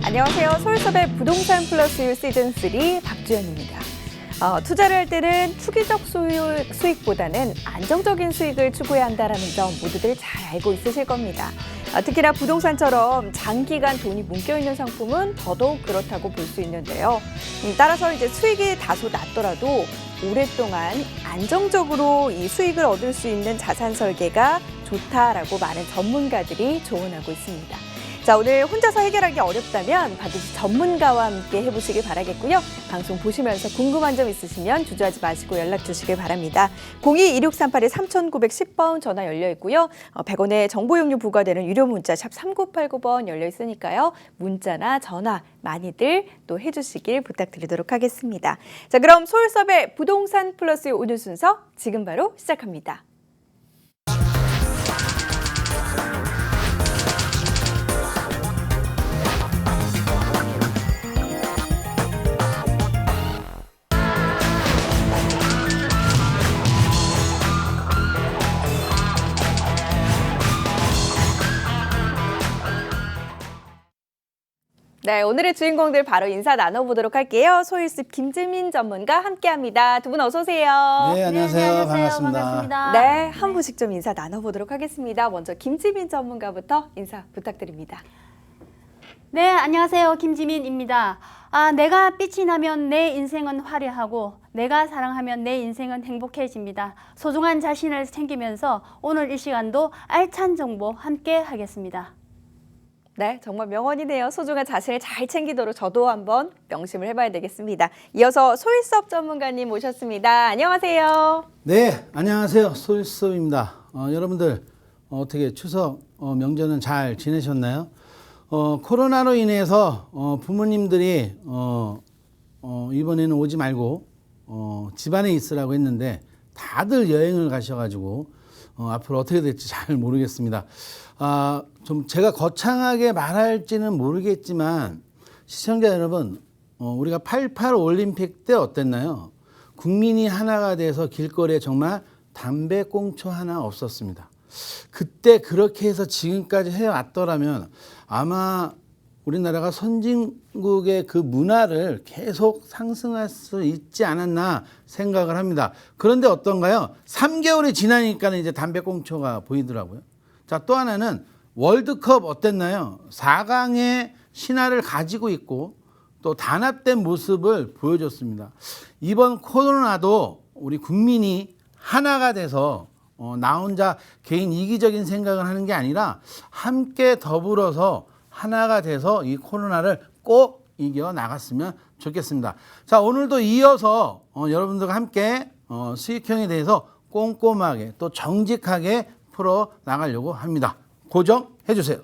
안녕하세요. 서울섭의 부동산 플러스 시즌3 박주연입니다. 투자를 할 때는 투기적 수익보다는 안정적인 수익을 추구해야 한다는 점 모두들 잘 알고 있으실 겁니다. 특히나 부동산처럼 장기간 돈이 묶여있는 상품은 더더욱 그렇다고 볼 수 있는데요. 따라서 이제 수익이 다소 낮더라도 오랫동안 안정적으로 이 수익을 얻을 수 있는 자산 설계가 좋다라고 많은 전문가들이 조언하고 있습니다. 자, 오늘 혼자서 해결하기 어렵다면 반드시 전문가와 함께 해보시길 바라겠고요. 방송 보시면서 궁금한 점 있으시면 주저하지 마시고 연락 주시길 바랍니다. 02-2638-3910번 전화 열려 있고요. 100원의 정보 용료 부과되는 유료 문자 샵 3989번 열려 있으니까요. 문자나 전화 많이들 또 해주시길 부탁드리도록 하겠습니다. 자, 그럼 서울섭의 부동산 플러스 오늘 순서 지금 바로 시작합니다. 네, 오늘의 주인공들 바로 인사 나눠보도록 할게요. 소일습 김지민 전문가 함께합니다. 두 분 어서 오세요. 네, 안녕하세요. 반갑습니다. 네, 한 분씩 좀 인사 나눠보도록 하겠습니다. 먼저 김지민 전문가부터 인사 부탁드립니다. 네, 안녕하세요. 김지민입니다. 내가 빛이 나면 내 인생은 화려하고 내가 사랑하면 내 인생은 행복해집니다. 소중한 자신을 챙기면서 오늘 이 시간도 알찬 정보 함께 하겠습니다. 네, 정말 명언이네요. 소중한 자신을 잘 챙기도록 저도 한번 명심을 해봐야 되겠습니다. 이어서 소일섭 전문가님 모셨습니다. 안녕하세요. 네, 안녕하세요. 소일섭입니다. 여러분들 어떻게 추석 명절은 잘 지내셨나요? 코로나로 인해서 부모님들이 이번에는 오지 말고 집안에 있으라고 했는데 다들 여행을 가셔가지고 앞으로 어떻게 될지 잘 모르겠습니다. 좀 제가 거창하게 말할지는 모르겠지만 시청자 여러분, 우리가 88 올림픽 때 어땠나요? 국민이 하나가 돼서 길거리에 정말 담배꽁초 하나 없었습니다. 그때 그렇게 해서 지금까지 해왔더라면 아마 우리나라가 선진국의 그 문화를 계속 상승할 수 있지 않았나 생각을 합니다. 그런데 어떤가요? 3개월이 지나니까 이제 담배꽁초가 보이더라고요. 자, 또 하나는 월드컵 어땠나요? 4강의 신화를 가지고 있고 또 단합된 모습을 보여줬습니다. 이번 코로나도 우리 국민이 하나가 돼서 나 혼자 개인 이기적인 생각을 하는 게 아니라 함께 더불어서 하나가 돼서 이 코로나를 꼭 이겨 나갔으면 좋겠습니다. 자, 오늘도 이어서 여러분들과 함께 수익형에 대해서 꼼꼼하게 또 정직하게 풀어 나가려고 합니다. 고정해 주세요.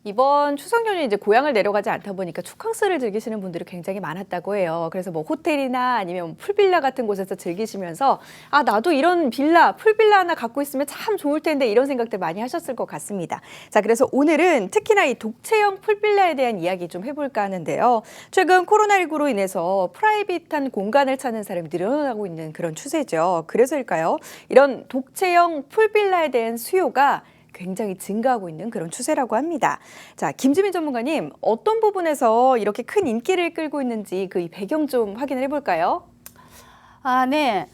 이번 추석 연휴 이제 고향을 내려가지 않다 보니까 축캉스를 즐기시는 분들이 굉장히 많았다고 해요. 그래서 뭐 호텔이나 아니면 풀빌라 같은 곳에서 즐기시면서 나도 이런 빌라, 풀빌라 하나 갖고 있으면 참 좋을 텐데 이런 생각들 많이 하셨을 것 같습니다. 자, 그래서 오늘은 특히나 이 독채형 풀빌라에 대한 이야기 좀 해볼까 하는데요. 최근 코로나19로 인해서 프라이빗한 공간을 찾는 사람이 늘어나고 있는 그런 추세죠. 그래서일까요? 이런 독채형 풀빌라에 대한 수요가 굉장히 증가하고 있는 그런 추세라고 합니다. 자, 김지민 전문가님, 어떤 부분에서 이렇게 큰 인기를 끌고 있는지 그 배경 좀 확인을 해볼까요? 네.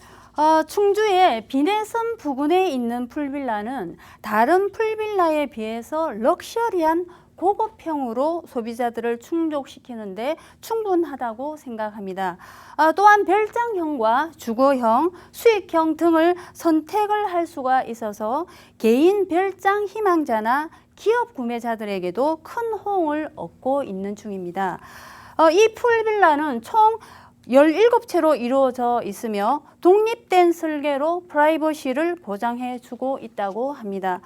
충주의 비내섬 부근에 있는 풀빌라는 다른 풀빌라에 비해서 럭셔리한 고급형으로 소비자들을 충족시키는데 충분하다고 생각합니다. 또한 별장형과 주거형, 수익형 등을 선택을 할 수가 있어서 개인 별장 희망자나 기업 구매자들에게도 큰 호응을 얻고 있는 중입니다. 이 풀빌라는 총 17채로 이루어져 있으며 독립된 설계로 프라이버시를 보장해주고 있다고 합니다.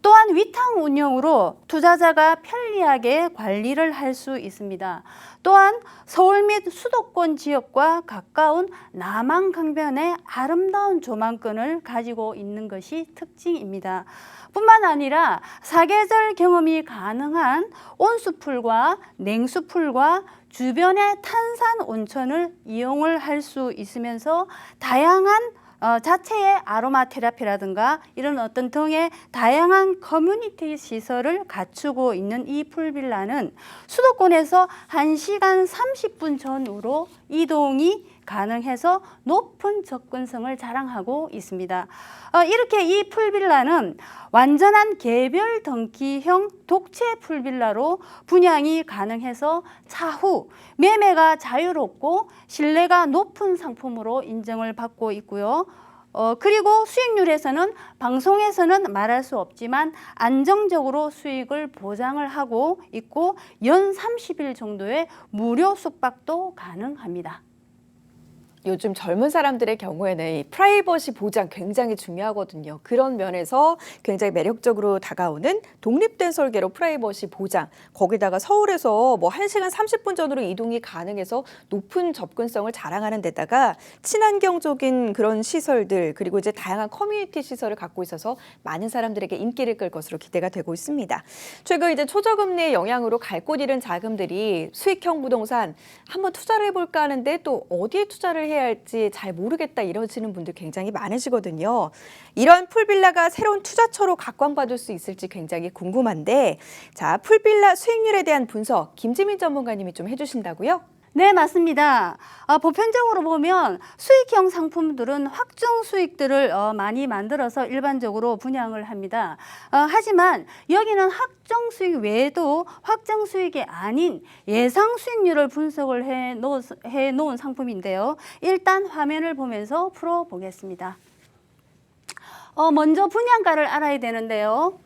또한 위탁 운영으로 투자자가 편리하게 관리를 할 수 있습니다. 또한 서울 및 수도권 지역과 가까운 남한 강변의 아름다운 조망권을 가지고 있는 것이 특징입니다. 뿐만 아니라 사계절 경험이 가능한 온수풀과 냉수풀과 주변의 탄산 온천을 이용을 할 수 있으면서 다양한 자체의 아로마 테라피라든가 이런 어떤 등의 다양한 커뮤니티 시설을 갖추고 있는 이 풀빌라는 수도권에서 1시간 30분 전후로 이동이 가능해서 높은 접근성을 자랑하고 있습니다. 이렇게 이 풀빌라는 완전한 개별 등기형 독채 풀빌라로 분양이 가능해서 차후 매매가 자유롭고 신뢰가 높은 상품으로 인정을 받고 있고요. 그리고 수익률에서는 방송에서는 말할 수 없지만 안정적으로 수익을 보장을 하고 있고 연 30일 정도의 무료 숙박도 가능합니다. 요즘 젊은 사람들의 경우에는 이 프라이버시 보장 굉장히 중요하거든요. 그런 면에서 굉장히 매력적으로 다가오는 독립된 설계로 프라이버시 보장. 거기다가 서울에서 뭐 1시간 30분 전으로 이동이 가능해서 높은 접근성을 자랑하는 데다가 친환경적인 그런 시설들 그리고 이제 다양한 커뮤니티 시설을 갖고 있어서 많은 사람들에게 인기를 끌 것으로 기대가 되고 있습니다. 최근 이제 초저금리의 영향으로 갈 곳 잃은 자금들이 수익형 부동산 한번 투자를 해볼까 하는데 또 어디에 투자를 해야 할지 잘 모르겠다 이러시는 분들 굉장히 많으시거든요. 이런 풀빌라가 새로운 투자처로 각광받을 수 있을지 굉장히 궁금한데 자, 풀빌라 수익률에 대한 분석 김지민 전문가님이 좀 해주신다고요? 네, 맞습니다. 보편적으로 보면 수익형 상품들은 확정 수익들을 많이 만들어서 일반적으로 분양을 합니다. 하지만 여기는 확정 수익 외에도 확정 수익이 아닌 예상 수익률을 분석을 해 놓은 상품인데요. 일단 화면을 보면서 풀어보겠습니다. 먼저 분양가를 알아야 되는데요.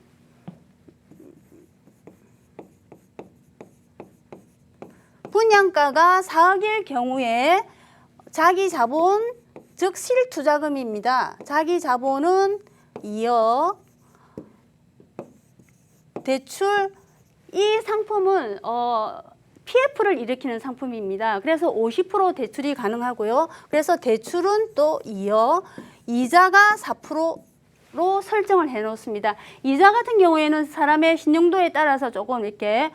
분양가가 4억일 경우에 자기 자본, 즉 실투자금입니다. 자기 자본은 2억, 대출, 이 상품은 PF를 일으키는 상품입니다. 그래서 50% 대출이 가능하고요. 그래서 대출은 또 2억, 이자가 4%로 설정을 해 놓습니다. 이자 같은 경우에는 사람의 신용도에 따라서 조금 이렇게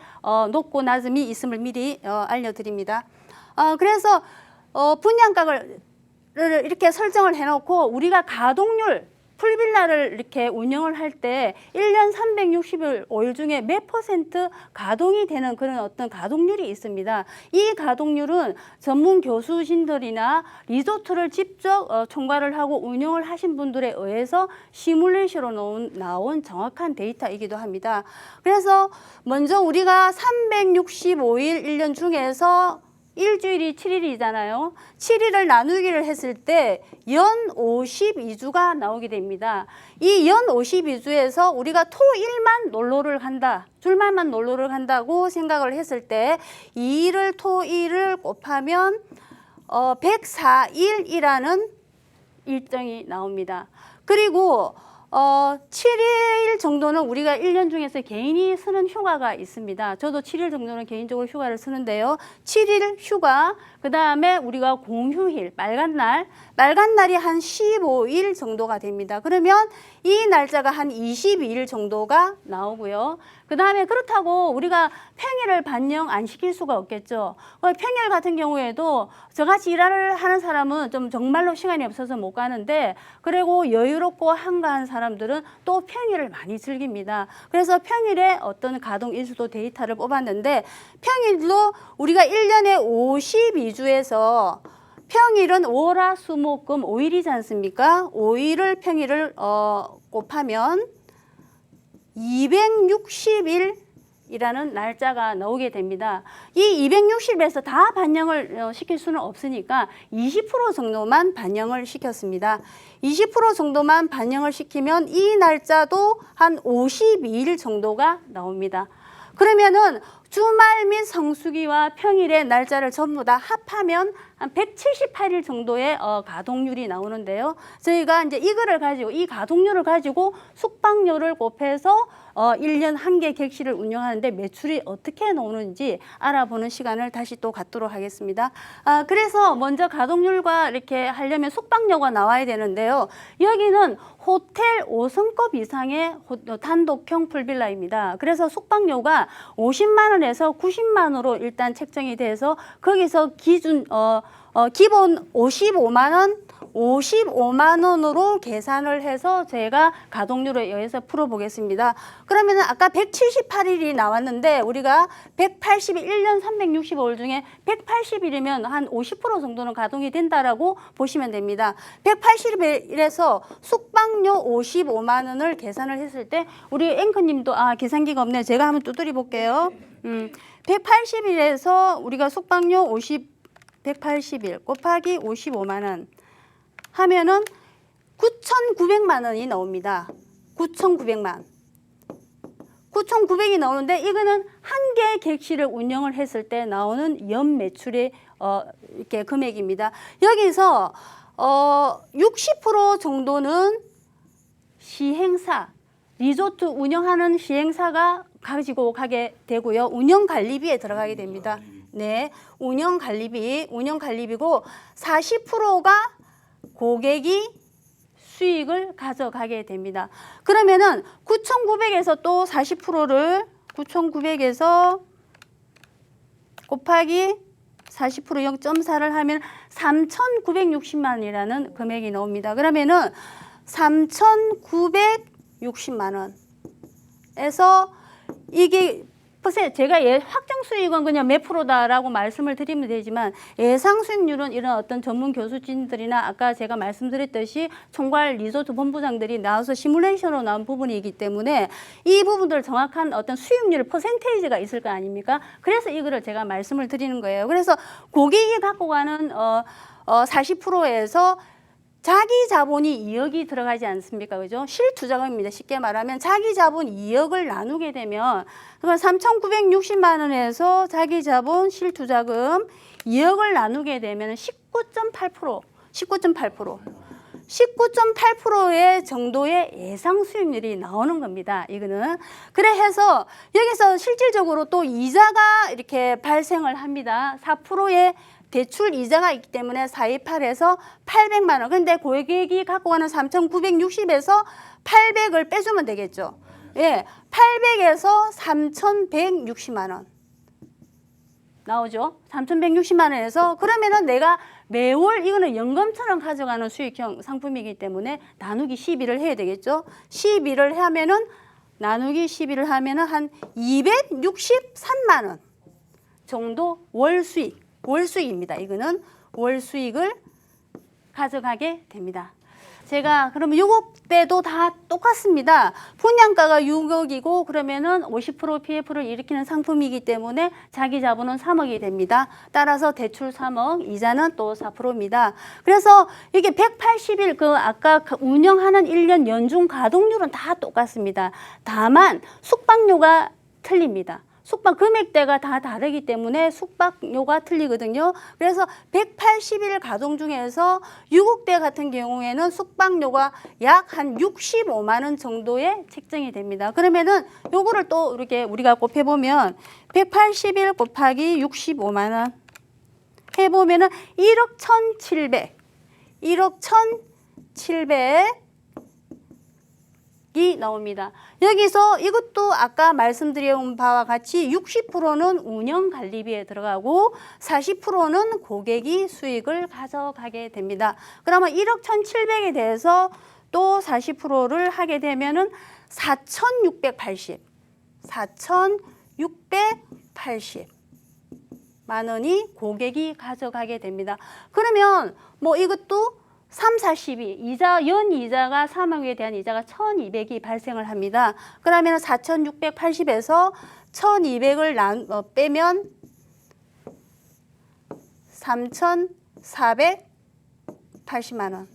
높고 낮음이 있음을 미리 알려드립니다. 그래서 분양가를 이렇게 설정을 해 놓고 우리가 가동률 풀빌라를 이렇게 운영을 할 때 1년 365일 중에 몇 % 가동이 되는 그런 어떤 가동률이 있습니다. 이 가동률은 전문 교수진들이나 리조트를 직접 총괄을 하고 운영을 하신 분들에 의해서 시뮬레이션으로 나온 정확한 데이터이기도 합니다. 그래서 먼저 우리가 365일 1년 중에서 일주일이 7일이잖아요. 7일을 나누기를 했을 때 연 52주가 나오게 됩니다. 이 연 52주에서 우리가 토일만 놀러를 간다, 주말만 놀러를 간다고 생각을 했을 때 2일을 토일을 곱하면 104일이라는 일정이 나옵니다. 그리고 7일 정도는 우리가 1년 중에서 개인이 쓰는 휴가가 있습니다. 저도 7일 정도는 개인적으로 휴가를 쓰는데요. 7일 휴가, 그 다음에 우리가 공휴일, 빨간 날이 한 15일 정도가 됩니다. 그러면 이 날짜가 한 22일 정도가 나오고요. 그 다음에 그렇다고 우리가 평일을 반영 안 시킬 수가 없겠죠. 평일 같은 경우에도 저같이 일을 하는 사람은 좀 정말로 시간이 없어서 못 가는데, 그리고 여유롭고 한가한 사람들은 또 평일을 많이 즐깁니다. 그래서 평일에 어떤 가동 일수도 데이터를 뽑았는데, 평일도 우리가 1년에 52주에서 평일은 월화수목금 5일이지 않습니까? 5일을 평일을 곱하면 260일이라는 날짜가 나오게 됩니다. 이 260일에서 다 반영을 시킬 수는 없으니까 20% 정도만 반영을 시켰습니다. 20% 정도만 반영을 시키면 이 날짜도 한 52일 정도가 나옵니다. 그러면은 주말 및 성수기와 평일의 날짜를 전부 다 합하면 한 178일 정도의 가동률이 나오는데요. 저희가 이제 이거를 가지고, 이 가동률을 가지고 숙박료를 곱해서 1년 한 개 객실을 운영하는데 매출이 어떻게 나오는지 알아보는 시간을 다시 또 갖도록 하겠습니다. 그래서 먼저 가동률과 이렇게 하려면 숙박료가 나와야 되는데요. 여기는 호텔 5성급 이상의 단독형 풀빌라입니다. 그래서 숙박료가 50만 원에서 90만 원으로 일단 책정이 돼서 거기서 기준 기본 55만 원으로 계산을 해서 제가 가동률에 의해서 풀어보겠습니다. 그러면 아까 178일이 나왔는데 우리가 180일, 1년 365일 중에 180일이면 한 50% 정도는 가동이 된다라고 보시면 됩니다. 180일에서 숙박료 55만 원을 계산을 했을 때 우리 앵커님도 계산기가 없네요. 제가 한번 두드려 볼게요. 180일에서 우리가 숙박료 180일 곱하기 55만 원 하면은 9,900만 원이 나옵니다. 9,900만. 9,900이 나오는데 이거는 한 개 객실을 운영을 했을 때 나오는 연 매출의 이렇게 금액입니다. 여기서 60% 정도는 시행사, 리조트 운영하는 시행사가 가지고 가게 되고요. 운영 관리비에 들어가게 됩니다. 네, 운영 관리비고 40%가 고객이 수익을 가져가게 됩니다. 그러면은 9,900에서 또 40%를 9,900에서 곱하기 40% 0.4를 하면 3,960만 원이라는 금액이 나옵니다. 그러면은 3,960만 원에서 이게 보세요. 제가 확정 수익은 그냥 몇 프로다라고 말씀을 드리면 되지만 예상 수익률은 이런 어떤 전문 교수진들이나 아까 제가 말씀드렸듯이 총괄 리조트 본부장들이 나와서 시뮬레이션으로 나온 부분이기 때문에 이 부분들 정확한 어떤 수익률 퍼센테이지가 있을 거 아닙니까? 그래서 이거를 제가 말씀을 드리는 거예요. 그래서 고객이 갖고 가는 40%에서 자기 자본이 2억이 들어가지 않습니까? 그죠? 실투자금입니다. 쉽게 말하면 자기 자본 2억을 나누게 되면 3,960만 원에서 자기 자본 실투자금 2억을 나누게 되면 19.8%의 정도의 예상 수익률이 나오는 겁니다. 이거는. 그래 해서 여기서 실질적으로 또 이자가 이렇게 발생을 합니다. 4%의 대출 이자가 있기 때문에 428에서 800만 원. 근데 고객이 갖고 가는 3,960에서 800을 빼주면 되겠죠. 예, 800에서 3,160만 원. 나오죠? 3,160만 원에서 그러면은 내가 매월 이거는 연금처럼 가져가는 수익형 상품이기 때문에 나누기 12를 해야 되겠죠? 12를 하면은 나누기 12를 하면은 한 263만 원 정도 월수익입니다. 이거는 월수익을 가져가게 됩니다. 제가 그러면 요것때도 다 똑같습니다. 분양가가 6억이고 그러면은 50% PF를 일으키는 상품이기 때문에 자기 자본은 3억이 됩니다. 따라서 대출 3억, 이자는 또 4%입니다. 그래서 이게 180일 그 아까 운영하는 1년 연중 가동률은 다 똑같습니다. 다만 숙박료가 틀립니다. 숙박 금액대가 다 다르기 때문에 숙박료가 틀리거든요. 그래서 180일 가동 중에서 6억대 같은 경우에는 숙박료가 약 한 65만 원 정도에 책정이 됩니다. 그러면은 요거를 또 이렇게 우리가 곱해보면 180일 곱하기 65만 원 해보면은 1억 1,700이 나옵니다. 여기서 이것도 아까 말씀드린 바와 같이 60%는 운영관리비에 들어가고 40%는 고객이 수익을 가져가게 됩니다. 그러면 1억 1,700에 대해서 또 40%를 하게 되면은 4,680만 원이 고객이 가져가게 됩니다. 그러면 뭐 이것도 3, 42, 연 이자가 3억에 대한 이자가 1,200이 발생을 합니다. 그러면 4,680에서 1,200을 빼면 3,480만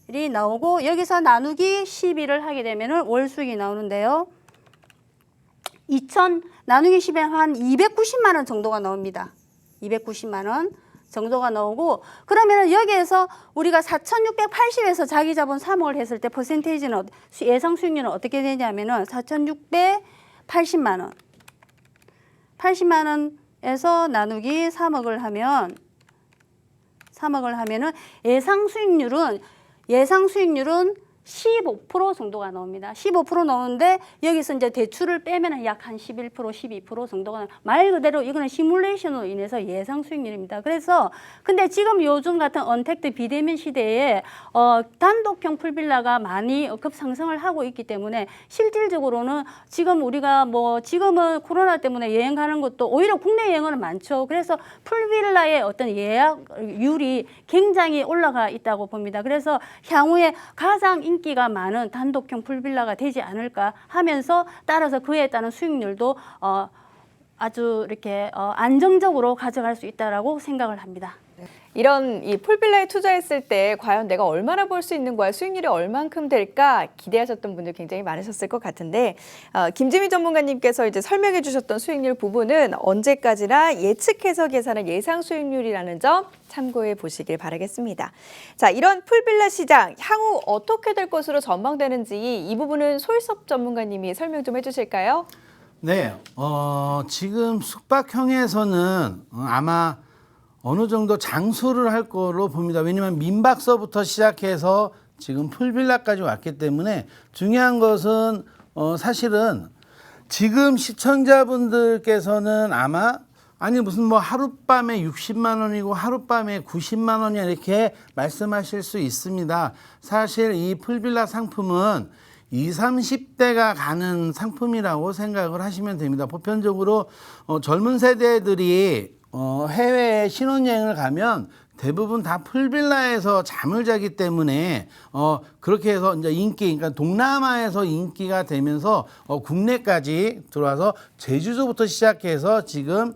원이 나오고 여기서 나누기 12를 하게 되면 월수익이 나오는데요. 나누기 10에 한 290만 원 정도가 나옵니다. 290만 원. 정도가 나오고 그러면 여기에서 우리가 4,680에서 자기 자본 3억을 했을 때 퍼센테이지는 예상 수익률은 어떻게 되냐면은 4,680만 원. 80만 원에서 나누기 3억을 하면은 예상 수익률은 15% 정도가 나옵니다. 15% 나오는데 여기서 이제 대출을 빼면 약 한 11%, 12% 정도가 말 그대로 이거는 시뮬레이션으로 인해서 예상 수익률입니다. 그래서 근데 지금 요즘 같은 언택트 비대면 시대에 단독형 풀빌라가 많이 급상승을 하고 있기 때문에 실질적으로는 지금 우리가 뭐 지금은 코로나 때문에 여행 가는 것도 오히려 국내 여행은 많죠. 그래서 풀빌라의 어떤 예약률이 굉장히 올라가 있다고 봅니다. 그래서 향후에 가장 인기가 많은 단독형 풀빌라가 되지 않을까 하면서 따라서 그에 따른 수익률도 아주 이렇게 안정적으로 가져갈 수 있다라고 생각을 합니다. 이런 이 풀빌라에 투자했을 때 과연 내가 얼마나 벌 수 있는 거야, 수익률이 얼만큼 될까 기대하셨던 분들 굉장히 많으셨을 것 같은데 김지민 전문가님께서 이제 설명해 주셨던 수익률 부분은 언제까지나 예측해서 계산한 예상 수익률이라는 점 참고해 보시길 바라겠습니다. 자, 이런 풀빌라 시장 향후 어떻게 될 것으로 전망되는지 이 부분은 소일섭 전문가님이 설명 좀 해주실까요? 네, 지금 숙박형에서는 아마 어느 정도 장수를 할 거로 봅니다. 왜냐하면 민박서부터 시작해서 지금 풀빌라까지 왔기 때문에 중요한 것은 사실은 지금 시청자분들께서는 아마 아니 무슨 뭐 하룻밤에 60만 원이고 하룻밤에 90만 원이야 이렇게 말씀하실 수 있습니다. 사실 이 풀빌라 상품은 20, 30대가 가는 상품이라고 생각을 하시면 됩니다. 보편적으로 젊은 세대들이 해외에 신혼여행을 가면 대부분 다 풀빌라에서 잠을 자기 때문에 그렇게 해서 이제 그러니까 동남아에서 인기가 되면서 국내까지 들어와서 제주도부터 시작해서 지금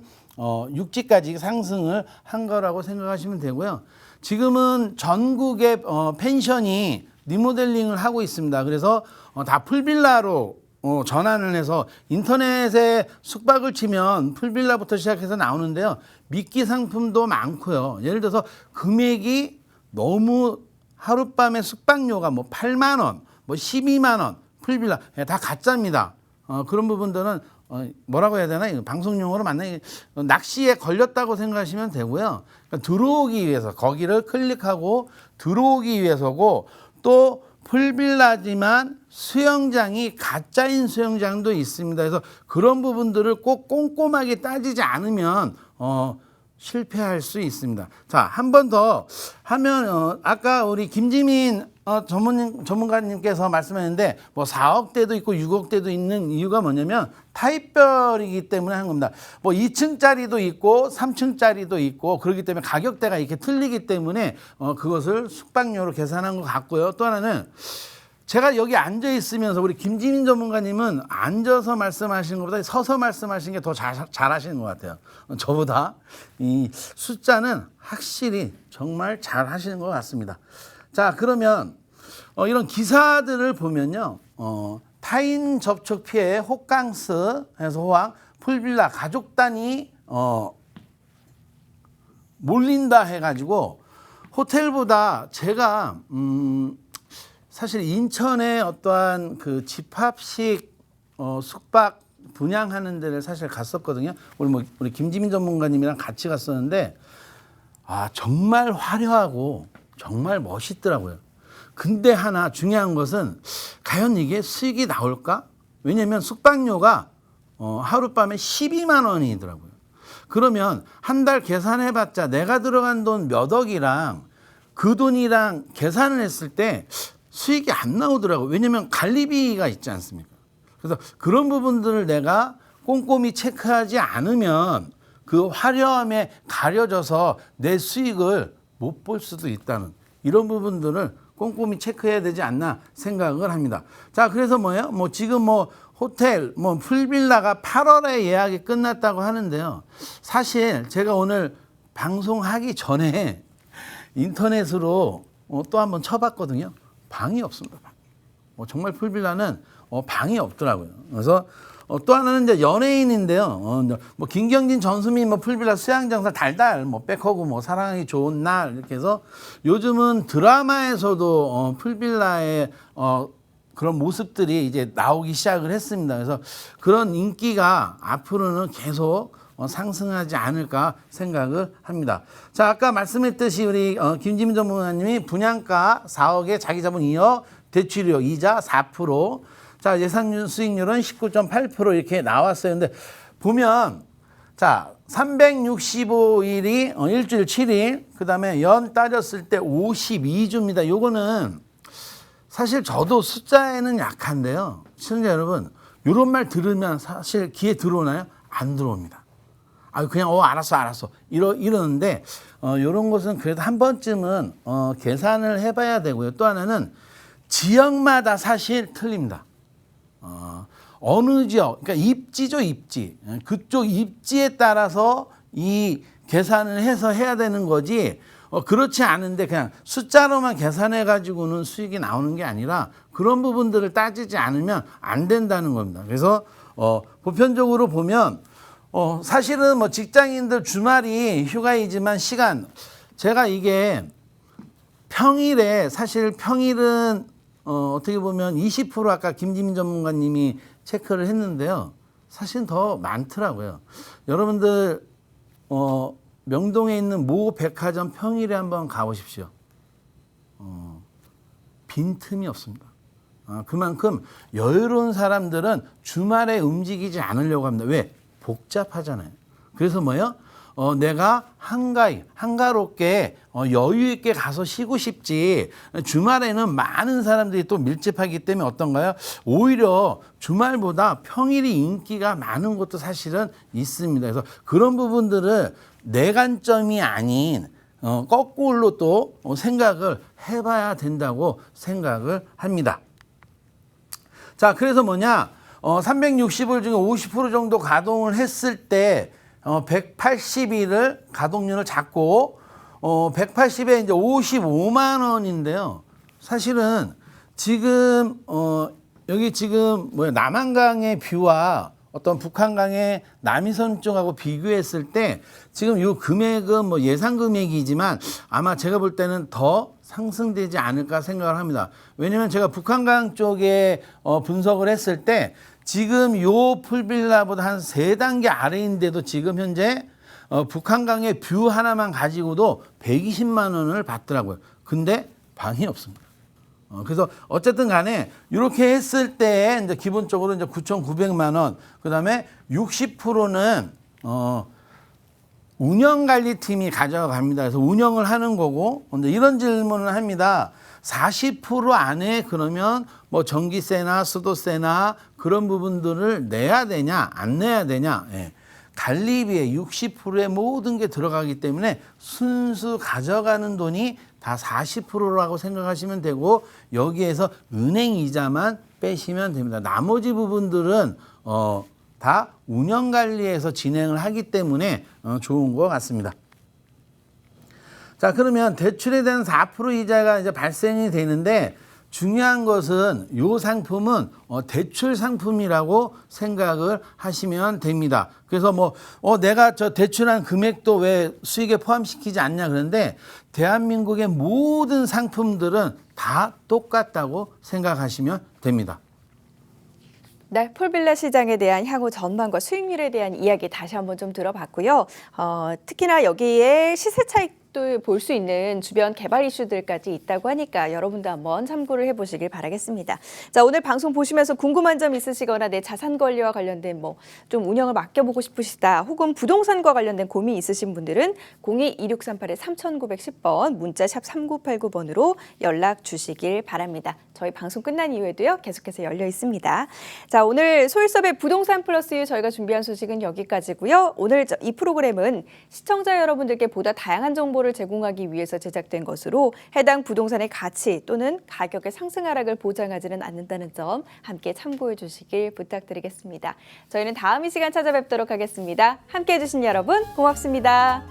육지까지 상승을 한 거라고 생각하시면 되고요. 지금은 전국의 펜션이 리모델링을 하고 있습니다. 그래서 다 풀빌라로 전환을 해서 인터넷에 숙박을 치면 풀빌라부터 시작해서 나오는데요. 미끼 상품도 많고요. 예를 들어서 금액이 너무 하룻밤에 숙박료가 뭐 8만 원, 뭐 12만 원, 풀빌라 다 가짜입니다. 그런 부분들은 뭐라고 해야 되나? 방송용어로 낚시에 걸렸다고 생각하시면 되고요. 그러니까 들어오기 위해서 거기를 클릭하고 들어오기 위해서고 또 풀빌라지만 수영장이 가짜인 수영장도 있습니다. 그래서 그런 부분들을 꼭 꼼꼼하게 따지지 않으면 실패할 수 있습니다. 자, 한 번 더 하면 아까 우리 김지민 전문가님께서 말씀하셨는데 뭐 4억대도 있고 6억대도 있는 이유가 뭐냐면 타입별이기 때문에 한 겁니다. 뭐 2층짜리도 있고 3층짜리도 있고 그렇기 때문에 가격대가 이렇게 틀리기 때문에 그것을 숙박료로 계산한 것 같고요. 또 하나는 제가 여기 앉아 있으면서 우리 김지민 전문가님은 앉아서 말씀하시는 것보다 서서 말씀하시는 게 더 잘하시는 것 같아요. 저보다 이 숫자는 확실히 정말 잘하시는 것 같습니다. 자, 그러면 이런 기사들을 보면요. 타인 접촉 피해 호캉스 해서 호황 풀빌라 가족 단위 몰린다 해가지고 호텔보다 제가 사실 인천에 어떠한 그 집합식 숙박 분양하는 데를 사실 갔었거든요. 우리 김지민 전문가님이랑 같이 갔었는데 정말 화려하고 정말 멋있더라고요. 근데 하나 중요한 것은 과연 이게 수익이 나올까? 왜냐면 숙박료가 하룻밤에 12만 원이더라고요. 그러면 한 달 계산해봤자 내가 들어간 돈 몇 억이랑 그 돈이랑 계산을 했을 때 수익이 안 나오더라고요. 왜냐면 관리비가 있지 않습니까? 그래서 그런 부분들을 내가 꼼꼼히 체크하지 않으면 그 화려함에 가려져서 내 수익을 못 볼 수도 있다는 이런 부분들을 꼼꼼히 체크해야 되지 않나 생각을 합니다. 자, 그래서 뭐예요? 뭐 지금 뭐 호텔, 뭐 풀빌라가 8월에 예약이 끝났다고 하는데요. 사실 제가 오늘 방송하기 전에 인터넷으로 또 한번 쳐봤거든요. 방이 없습니다. 정말 풀빌라는 방이 없더라고요. 그래서 또 하나는 이제 연예인인데요. 뭐 김경진, 전수민, 뭐 풀빌라 수양장사 달달, 뭐 백허그, 뭐 사랑하기 좋은 날 이렇게 해서 요즘은 드라마에서도 풀빌라의 그런 모습들이 이제 나오기 시작을 했습니다. 그래서 그런 인기가 앞으로는 계속 상승하지 않을까 생각을 합니다. 자, 아까 말씀했듯이 우리 김지민 전문가님이 분양가 4억에 자기 자본 2억, 대출이요. 이자 4%. 자, 예상 수익률은 19.8% 이렇게 나왔어요. 근데 보면 자, 365일이 일주일 7일, 그다음에 연 따졌을 때 52주입니다. 요거는 사실 저도 숫자에는 약한데요. 시청자 여러분, 요런 말 들으면 사실 귀에 들어오나요? 안 들어옵니다. 아, 그냥 알았어 이러는데 요런 것은 그래도 한 번쯤은 계산을 해봐야 되고요. 또 하나는 지역마다 사실 틀립니다. 어느 지역, 그러니까 입지죠, 입지. 그쪽 입지에 따라서 이 계산을 해서 해야 되는 거지, 그렇지 않은데 그냥 숫자로만 계산해 가지고는 수익이 나오는 게 아니라 그런 부분들을 따지지 않으면 안 된다는 겁니다. 그래서 보편적으로 보면 사실은 뭐 직장인들 주말이 휴가이지만 시간, 제가 이게 평일에, 사실 평일은 어떻게 보면 20% 아까 김지민 전문가님이 체크를 했는데요. 사실 더 많더라고요. 여러분들 명동에 있는 모 백화점 평일에 한번 가보십시오. 빈틈이 없습니다. 그만큼 여유로운 사람들은 주말에 움직이지 않으려고 합니다. 왜? 복잡하잖아요. 그래서 뭐예요? 내가 한가롭게 여유 있게 가서 쉬고 싶지, 주말에는 많은 사람들이 또 밀집하기 때문에 어떤가요? 오히려 주말보다 평일이 인기가 많은 것도 사실은 있습니다. 그래서 그런 부분들을 내 관점이 아닌 거꾸로 또 생각을 해봐야 된다고 생각을 합니다. 자, 그래서 뭐냐? 360일 중에 50% 정도 가동을 했을 때 180일을 가동률을 잡고 180에 이제 55만 원인데요. 사실은 지금 여기 지금 남한강의 뷰와 어떤 북한강의 남이섬 쪽하고 비교했을 때 지금 이 금액은 뭐 예상 금액이지만 아마 제가 볼 때는 더 상승되지 않을까 생각을 합니다. 왜냐하면 제가 북한강 쪽에 분석을 했을 때 지금 요 풀빌라보다 한 3단계 아래인데도 지금 현재 북한강의 뷰 하나만 가지고도 120만 원을 받더라고요. 근데 방이 없습니다. 그래서 어쨌든 간에 이렇게 했을 때 이제 기본적으로 이제 9,900만 원, 그다음에 60%는 운영관리팀이 가져갑니다. 그래서 운영을 하는 거고, 근데 이런 질문을 합니다. 40% 안에 그러면 뭐 전기세나 수도세나 그런 부분들을 내야 되냐, 안 내야 되냐? 예. 관리비에 60%의 모든 게 들어가기 때문에 순수 가져가는 돈이 다 40%라고 생각하시면 되고, 여기에서 은행 이자만 빼시면 됩니다. 나머지 부분들은 다 운영관리에서 진행을 하기 때문에 좋은 것 같습니다. 자, 그러면 대출에 대한 4% 이자가 이제 발생이 되는데, 중요한 것은 이 상품은 대출 상품이라고 생각을 하시면 됩니다. 그래서 뭐 내가 저 대출한 금액도 왜 수익에 포함시키지 않냐 그런데, 대한민국의 모든 상품들은 다 똑같다고 생각하시면 됩니다. 네, 풀빌라 시장에 대한 향후 전망과 수익률에 대한 이야기 다시 한번 좀 들어봤고요. 특히나 여기에 시세 차익도 볼 수 있는 주변 개발 이슈들까지 있다고 하니까 여러분도 한번 참고를 해보시길 바라겠습니다. 자, 오늘 방송 보시면서 궁금한 점 있으시거나 내 자산 관리와 관련된 뭐 좀 운영을 맡겨보고 싶으시다, 혹은 부동산과 관련된 고민 있으신 분들은 02-2638-3910번 문자 샵 3989번으로 연락 주시길 바랍니다. 저희 방송 끝난 이후에도요, 계속해서 열려 있습니다. 자, 오늘 소일섭의 부동산 플러스 저희가 준비한 소식은 여기까지고요. 오늘 이 프로그램은 시청자 여러분들께 보다 다양한 정보를 제공하기 위해서 제작된 것으로 해당 부동산의 가치 또는 가격의 상승 하락을 보장하지는 않는다는 점 함께 참고해 주시길 부탁드리겠습니다. 저희는 다음 이 시간 찾아뵙도록 하겠습니다. 함께해 주신 여러분 고맙습니다.